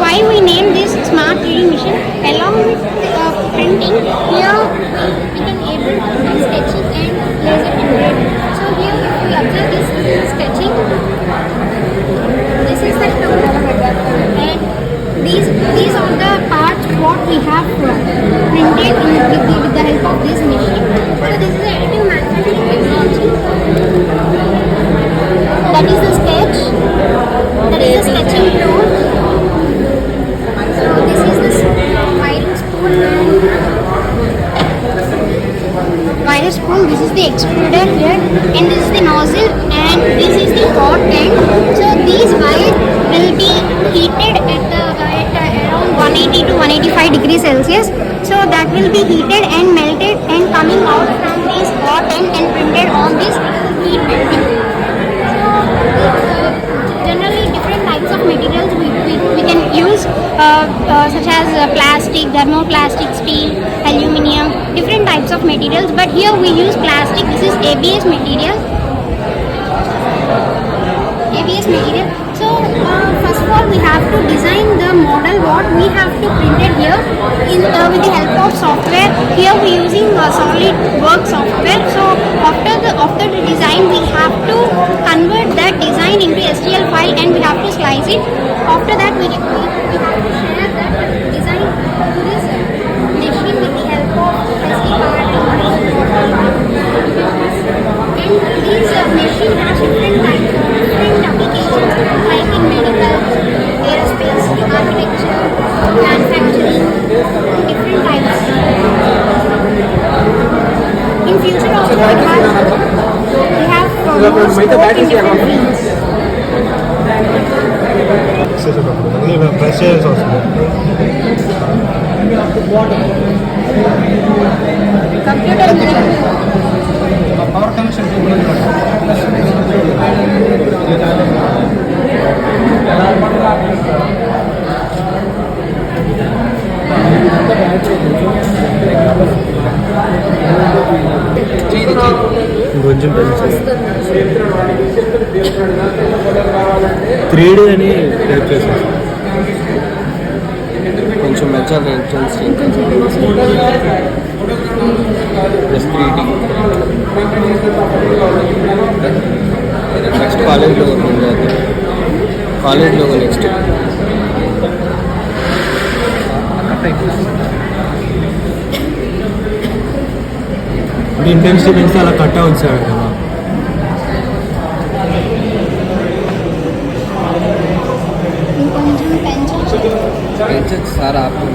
why we name this smart 3D machine? Along with printing, here we can able to do sketching and laser engraving. So here if you observe this is sketching, this is the tool, and these are the parts what we have printed with the help of this machine. So this is the additive manufacturing technology. That is the sketch. That is the sketching tool. So this is the firing spool wire spool. This is the extruder here, and this is the nozzle, and this is the hot end. So these wires will be heated at around 180 to 185 degrees Celsius. So that will be heated and melted and coming out from this hot end and printed on this heat melting. Generally different types of materials we can use such as plastic, thermoplastic, steel, aluminium, different types of materials, but here we use plastic. This is ABS material. So first of all we have to design the model what we have to print it here with the help of software. Here we using SolidWorks software. So after the design we have to convert that design into STL file and we have to slice it. After that we have to share that design to this machine with the help of SD card and these machine has different applications like in medical, aerospace, architecture, manufacturing, different types. In future also we have more scope in different fields. Computer power connection 3D అని type చేశాను కొంచెం మెచ్చాలి entrance plus 3D next కాలేజ్లో next అంటే intensity పెంచితే అలా cut అవుతాడు కదా పెంచచ్చు సార్ ఆపు